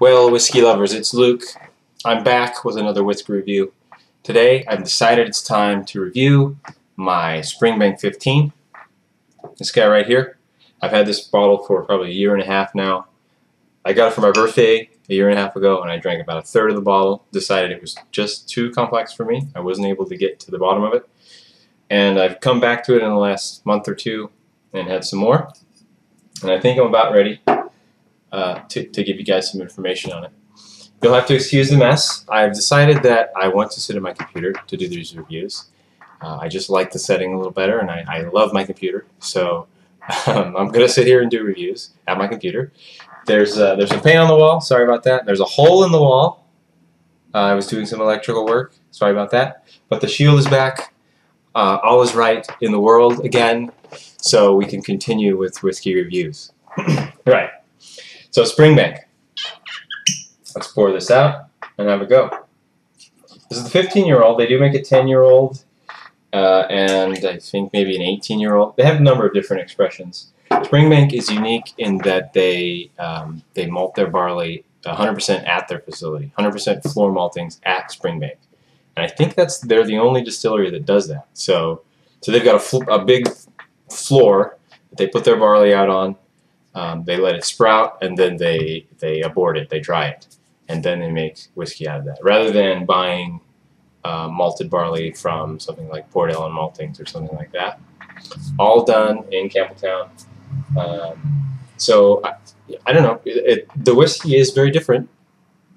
Well, whiskey lovers, it's Luke. I'm back with another whiskey review. Today, I've decided it's time to review my Springbank 15. This guy right here. I've had this bottle for probably a year and a half now. I got it for my birthday a year and a half ago, and I drank about a third of the bottle. Decided it was just too complex for me. I wasn't able to get to the bottom of it. And I've come back to it in the last month or two and had some more. And I think I'm about ready to give you guys some information on it. You'll have to excuse the mess. I've decided that I want to sit at my computer to do these reviews. I just like the setting a little better, and I love my computer. So I'm going to sit here and do reviews at my computer. There's a paint on the wall. Sorry about that. There's a hole in the wall. I was doing some electrical work. Sorry about that. But the shield is back. All is right in the world again. So we can continue with whiskey reviews. Right. So Springbank. Let's pour this out and have a go. This is the 15-year-old. They do make a 10-year-old and I think maybe an 18-year-old. They have a number of different expressions. Springbank is unique in that they malt their barley 100% at their facility, 100% floor maltings at Springbank. And I think they're the only distillery that does that. So they've got a big floor that they put their barley out on. They let it sprout, and then they abort it, they dry it, and then they make whiskey out of that, rather than buying malted barley from something like Port Ellen Maltings or something like that. All done in Campbelltown. So I don't know. The whiskey is very different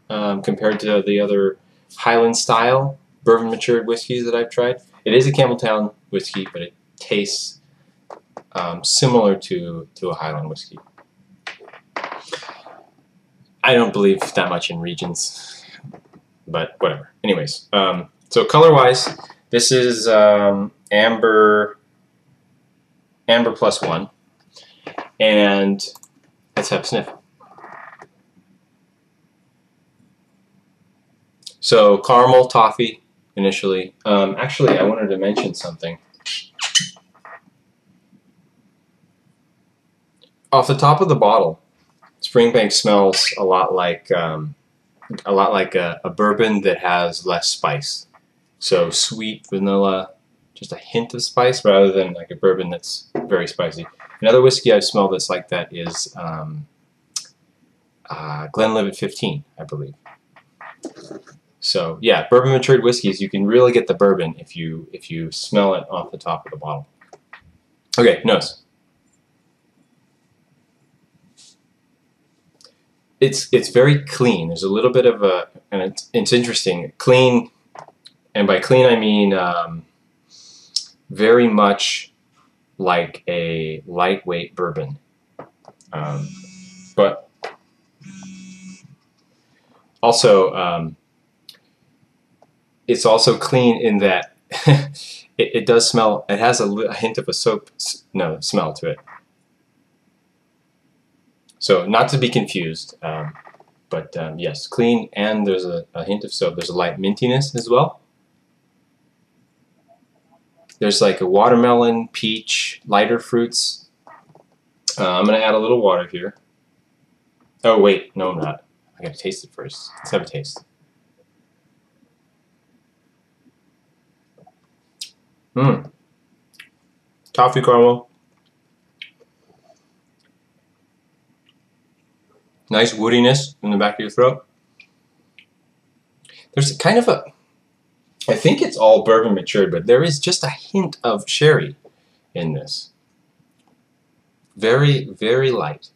compared to the other Highland style bourbon matured whiskeys that I've tried. It is a Campbelltown whiskey, but it tastes similar to a Highland whiskey. I don't believe that much in regions, but whatever. Anyways, so color-wise, this is amber +1, and let's have a sniff. So caramel toffee initially. Actually, I wanted to mention something. Off the top of the bottle, Springbank smells a lot like a bourbon that has less spice. So sweet vanilla, just a hint of spice, rather than like a bourbon that's very spicy. Another whiskey I've smelled that's like that is Glenlivet 15, I believe. So yeah, bourbon matured whiskeys, you can really get the bourbon if you smell it off the top of the bottle. Okay, nose. It's very clean. There's a little bit of a, and it's interesting, clean, and by clean I mean very much like a lightweight bourbon, but also it's also clean in that it does smell. It has a hint of a soap smell to it. So not to be confused, but yes, clean, and there's a hint of soap. There's a light mintiness as well. There's like a watermelon, peach, lighter fruits. I'm going to add a little water here. Oh wait, no I'm not. I got to taste it first. Let's have a taste. Toffee caramel. Nice woodiness in the back of your throat. There's kind of I think it's all bourbon matured, but there is just a hint of sherry in this. Very, very light.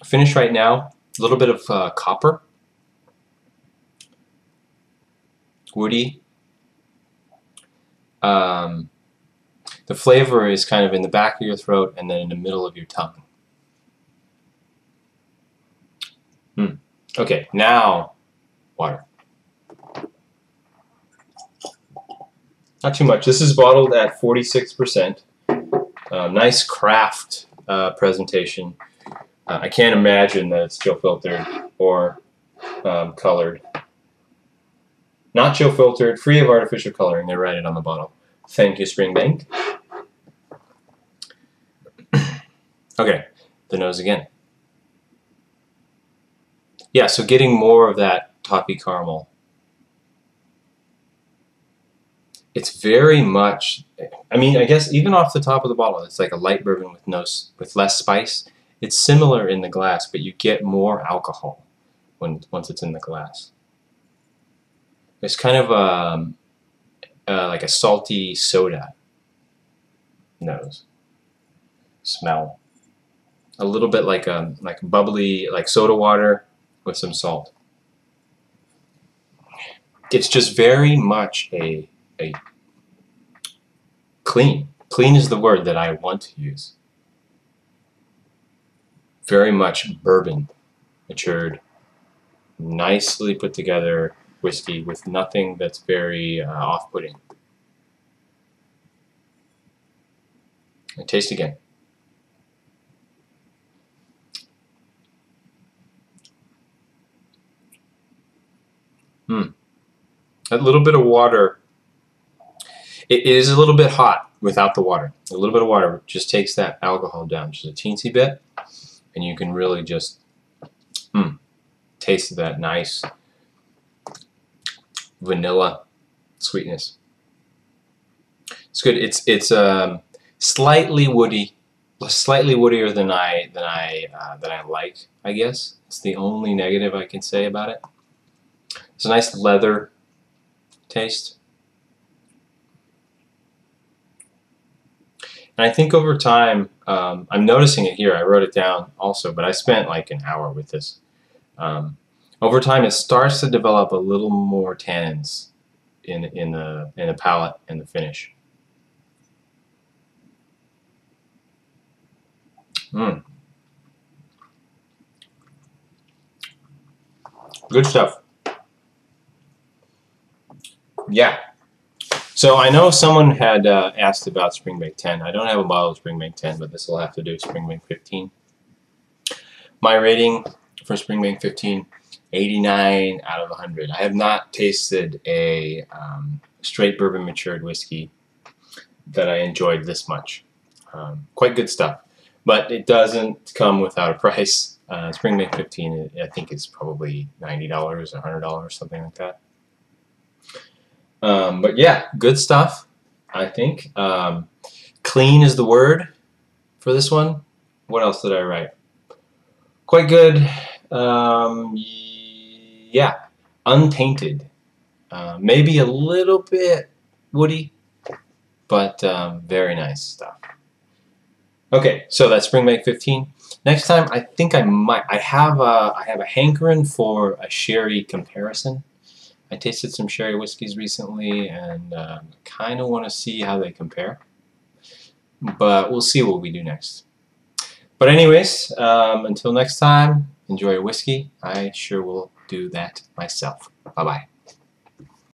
Finish right now, a little bit of copper. Woody. The flavor is kind of in the back of your throat and then in the middle of your tongue. Okay, now water. Not too much. This is bottled at 46%. Nice craft presentation. I can't imagine that it's chill filtered or colored. Not chill filtered, free of artificial coloring. They write it on the bottle. Thank you, Springbank. Okay, the nose again. yeah, so getting more of that toffee caramel. It's very much, I mean, I guess even off the top of the bottle, it's like a light bourbon with less spice. It's similar in the glass, but you get more alcohol once it's in the glass. It's kind of like a salty soda nose, smell. A little bit like bubbly, like soda water with some salt. It's just very much a clean. Clean is the word that I want to use. Very much bourbon matured, nicely put together whiskey with nothing that's very off-putting. And taste again. That little bit of water, it is a little bit hot without the water. A little bit of water just takes that alcohol down just a teensy bit, and you can really just taste that nice vanilla sweetness. It's good. It's slightly woody, slightly woodier than I like. I guess it's the only negative I can say about it. It's a nice leather taste. And I think over time, I'm noticing it here. I wrote it down also, but I spent like an hour with this. Over time, it starts to develop a little more tannins in the palate and the finish. Good stuff. Yeah. So I know someone had asked about Springbank 10. I don't have a bottle of Springbank 10, but this will have to do Springbank 15. My rating for Springbank 15, 89 out of 100. I have not tasted a straight bourbon matured whiskey that I enjoyed this much. Quite good stuff, but it doesn't come without a price. Springbank 15, I think, is probably $90, $100, something like that. But yeah, good stuff, I think. Clean is the word for this one. What else did I write? Quite good. Yeah, untainted. Maybe a little bit woody, but very nice stuff. Okay, so that's Springbank 15. Next time, I think I have a hankering for a sherry comparison. I tasted some sherry whiskeys recently, and kind of want to see how they compare. But we'll see what we do next. But anyways, until next time, enjoy your whiskey. I sure will do that myself. Bye-bye.